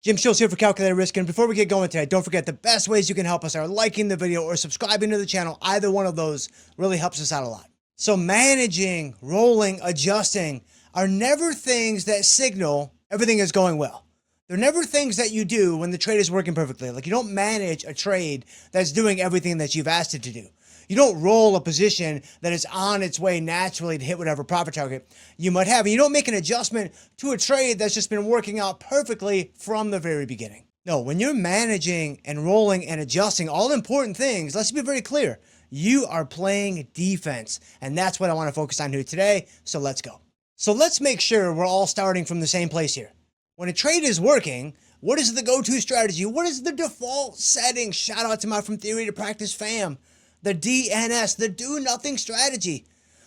Jim Schultz here for Calculated Risk, and before we get going today, don't forget the best ways you can help us are liking the video or subscribing to the channel. Either one of those really helps us out a lot. So managing, rolling, adjusting are never things that signal everything is going well. They're never things that you do when the trade is working perfectly. Like, you don't manage a trade that's doing everything that you've asked it to do. You don't roll a position that is on its way naturally to hit whatever profit target you might have. And you don't make an adjustment to a trade that's just been working out perfectly from the very beginning. No, when you're managing and rolling and adjusting all important things, let's be very clear, you are playing defense. And that's what I want to focus on here today. So let's go. So let's make sure we're all starting from the same place here. When a trade is working, what is the go-to strategy? What is the default setting? Shout out to my From Theory to Practice fam. The DNS, the do nothing strategy.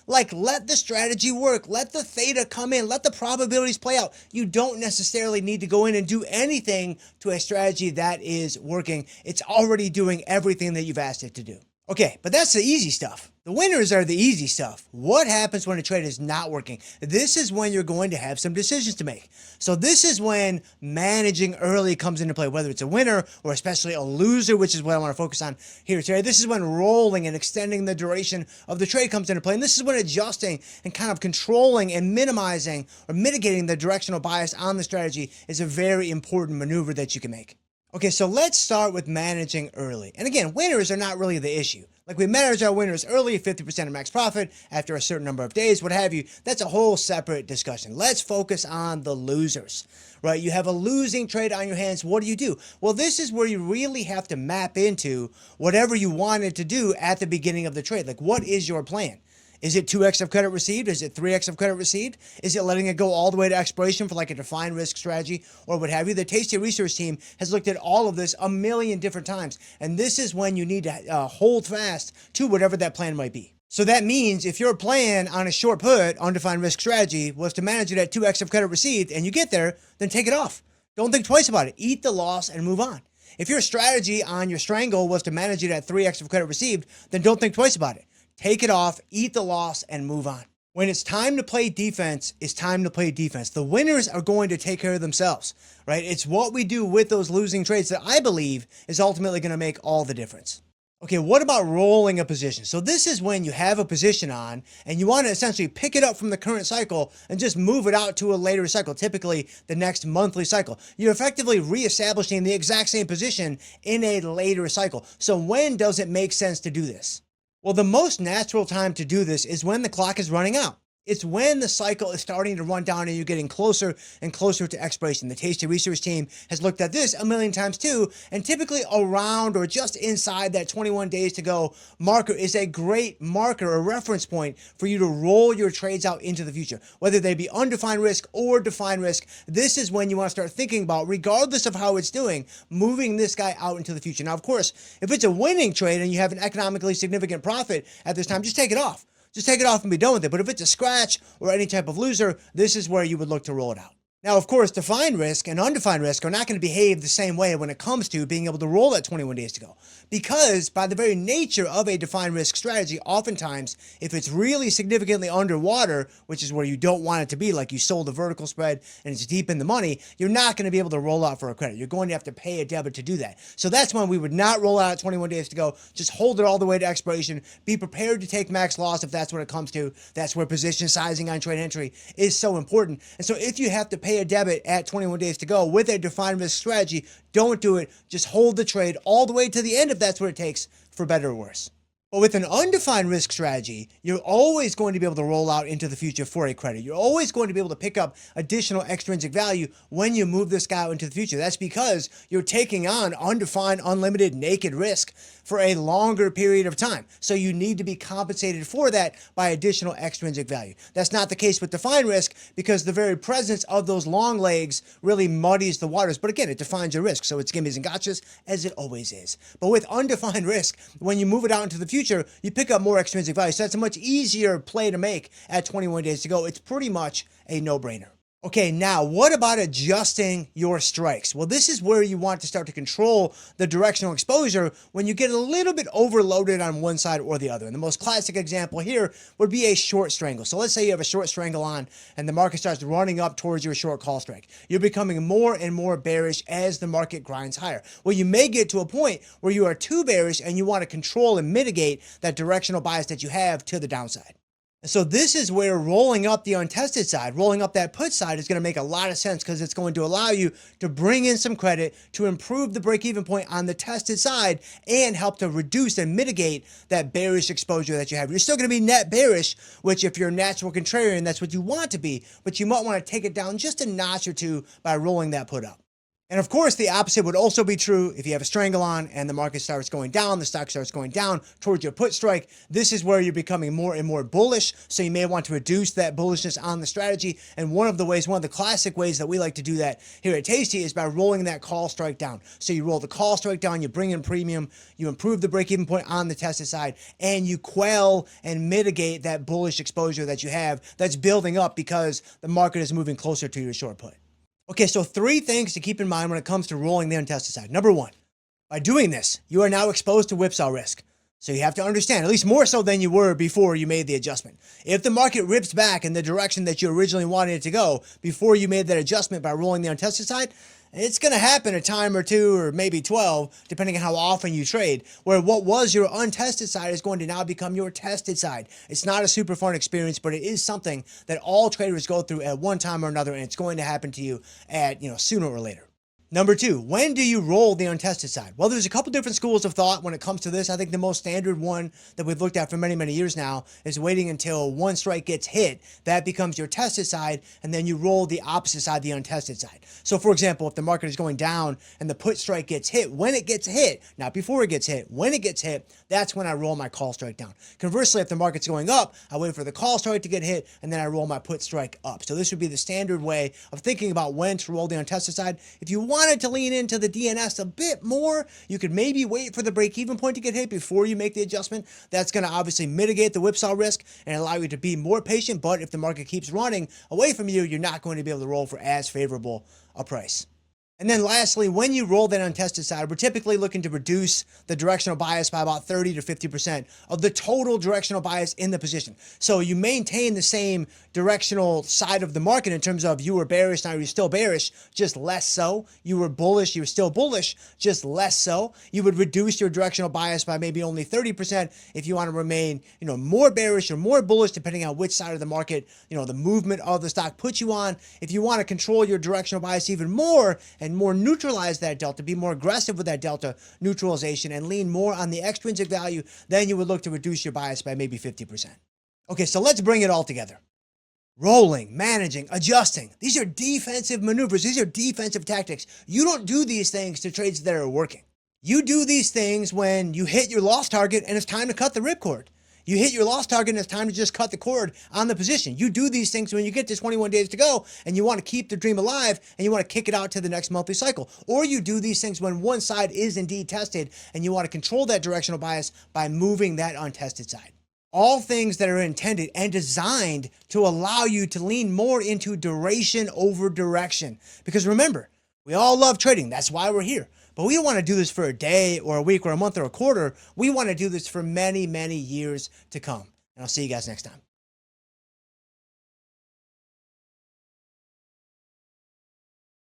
Like, let the strategy work. Let the theta come in. Let the probabilities play out. You don't necessarily need to go in and do anything to a strategy that is working. It's already doing everything that you've asked it to do. Okay, but that's the easy stuff. The winners are the easy stuff. What happens when a trade is not working? This is when you're going to have some decisions to make. So this is when managing early comes into play, whether it's a winner or especially a loser, which is what I want to focus on here today. This is when rolling and extending the duration of the trade comes into play. And this is when adjusting and kind of controlling and minimizing or mitigating the directional bias on the strategy is a very important maneuver that you can make. Okay, so let's start with managing early. And again, winners are not really the issue. Like, we manage our winners early, 50% of max profit after a certain number of days, what have you. That's a whole separate discussion. Let's focus on the losers, right? You have a losing trade on your hands. What do? Well, this is where you really have to map into whatever you wanted to do at the beginning of the trade. Like, what is your plan? Is it 2x of credit received? Is it 3x of credit received? Is it letting it go all the way to expiration for like a defined risk strategy or what have you? The Tasty research team has looked at all of this a million different times. And this is when you need to hold fast to whatever that plan might be. So that means if your plan on a short put, undefined risk strategy, was to manage it at 2x of credit received and you get there, then take it off. Don't think twice about it. Eat the loss and move on. If your strategy on your Strangle was to manage it at 3x of credit received, then don't think twice about it. Take it off, eat the loss, and move on. When it's time to play defense, it's time to play defense. The winners are going to take care of themselves, right? It's what we do with those losing trades that I believe is ultimately going to make all the difference. Okay, what about rolling a position? So this is when you have a position on and you want to essentially pick it up from the current cycle and just move it out to a later cycle, typically the next monthly cycle. You're effectively reestablishing the exact same position in a later cycle. So when does it make sense to do this? Well, the most natural time to do this is when the clock is running out. It's when the cycle is starting to run down and you're getting closer and closer to expiration. The Tasty research team has looked at this a million times too, and typically around or just inside that 21 days to go marker is a great marker or reference point for you to roll your trades out into the future. Whether they be undefined risk or defined risk, this is when you want to start thinking about, regardless of how it's doing, moving this guy out into the future. Now, of course, if it's a winning trade and you have an economically significant profit at this time, just take it off. Just take it off and be done with it. But if it's a scratch or any type of loser, this is where you would look to roll it out. Now, of course, defined risk and undefined risk are not going to behave the same way when it comes to being able to roll at 21 days to go. Because by the very nature of a defined risk strategy, oftentimes, if it's really significantly underwater, which is where you don't want it to be, like you sold a vertical spread and it's deep in the money, you're not going to be able to roll out for a credit. You're going to have to pay a debit to do that. So that's when we would not roll out at 21 days to go. Just hold it all the way to expiration. Be prepared to take max loss if that's what it comes to. That's where position sizing on trade entry is so important. And so if you have to pay a debit at 21 days to go with a defined risk strategy, don't do it. Just hold the trade all the way to the end if that's what it takes, for better or worse. But with an undefined risk strategy, you're always going to be able to roll out into the future for a credit. You're always going to be able to pick up additional extrinsic value when you move this guy out into the future. That's because you're taking on undefined, unlimited, naked risk for a longer period of time. So you need to be compensated for that by additional extrinsic value. That's not the case with defined risk because the very presence of those long legs really muddies the waters. But again, it defines your risk. So it's gimmies and gotchas, as it always is. But with undefined risk, when you move it out into the future, you pick up more extrinsic value. So that's a much easier play to make at 21 days to go. It's pretty much a no-brainer. Okay, now what about adjusting your strikes? Well, this is where you want to start to control the directional exposure when you get a little bit overloaded on one side or the other. And the most classic example here would be a short strangle. So let's say you have a short strangle on and the market starts running up towards your short call strike. You're becoming more and more bearish as the market grinds higher. Well, you may get to a point where you are too bearish and you want to control and mitigate that directional bias that you have to the downside. And so this is where rolling up the untested side, rolling up that put side is going to make a lot of sense because it's going to allow you to bring in some credit to improve the break-even point on the tested side and help to reduce and mitigate that bearish exposure that you have. You're still going to be net bearish, which if you're a natural contrarian, that's what you want to be, but you might want to take it down just a notch or two by rolling that put up. And of course, the opposite would also be true if you have a strangle on and the market starts going down, the stock starts going down towards your put strike. This is where you're becoming more and more bullish. So you may want to reduce that bullishness on the strategy. And one of the classic ways that we like to do that here at Tasty is by rolling that call strike down. So you roll the call strike down, you bring in premium, you improve the break-even point on the tested side, and you quell and mitigate that bullish exposure that you have that's building up because the market is moving closer to your short put. Okay, so 3 things to keep in mind when it comes to rolling the untested side. Number 1, by doing this, you are now exposed to whipsaw risk. So you have to understand, at least more so than you were before you made the adjustment. If the market rips back in the direction that you originally wanted it to go before you made that adjustment by rolling the untested side, it's going to happen a time or 2 or maybe 12, depending on how often you trade, where what was your untested side is going to now become your tested side. It's not a super fun experience, but it is something that all traders go through at one time or another, and it's going to happen to you at, sooner or later. Number 2, when do you roll the untested side? Well, there's a couple different schools of thought when it comes to this. I think the most standard one that we've looked at for many, many years now is waiting until one strike gets hit. That becomes your tested side, and then you roll the opposite side, the untested side. So, for example, if the market is going down and the put strike gets hit, when it gets hit, not before it gets hit, when it gets hit, that's when I roll my call strike down. Conversely, if the market's going up, I wait for the call strike to get hit, and then I roll my put strike up. So this would be the standard way of thinking about when to roll the untested side. If you wanted to lean into the DNS a bit more, you could maybe wait for the break-even point to get hit before you make the adjustment. That's going to obviously mitigate the whipsaw risk and allow you to be more patient, but if the market keeps running away from you, you're not going to be able to roll for as favorable a price. And then lastly, when you roll that untested side, we're typically looking to reduce the directional bias by about 30 to 50% of the total directional bias in the position. So you maintain the same directional side of the market in terms of you were bearish, now you're still bearish, just less so. You were bullish, you were still bullish, just less so. You would reduce your directional bias by maybe only 30% if you want to remain, more bearish or more bullish, depending on which side of the market, the movement of the stock puts you on. If you want to control your directional bias even more and more neutralize that delta, be more aggressive with that delta neutralization and lean more on the extrinsic value, then you would look to reduce your bias by maybe 50%. Okay, so let's bring it all together. Rolling, managing, adjusting. These are defensive maneuvers. These are defensive tactics. You don't do these things to trades that are working. You do these things when you hit your loss target and it's time to cut the ripcord. You hit your loss target and it's time to just cut the cord on the position. You do these things when you get to 21 days to go and you want to keep the dream alive and you want to kick it out to the next monthly cycle. Or you do these things when one side is indeed tested and you want to control that directional bias by moving that untested side. All things that are intended and designed to allow you to lean more into duration over direction. Because remember, we all love trading. That's why we're here. But we don't want to do this for a day or a week or a month or a quarter. We want to do this for many, many years to come. And I'll see you guys next time.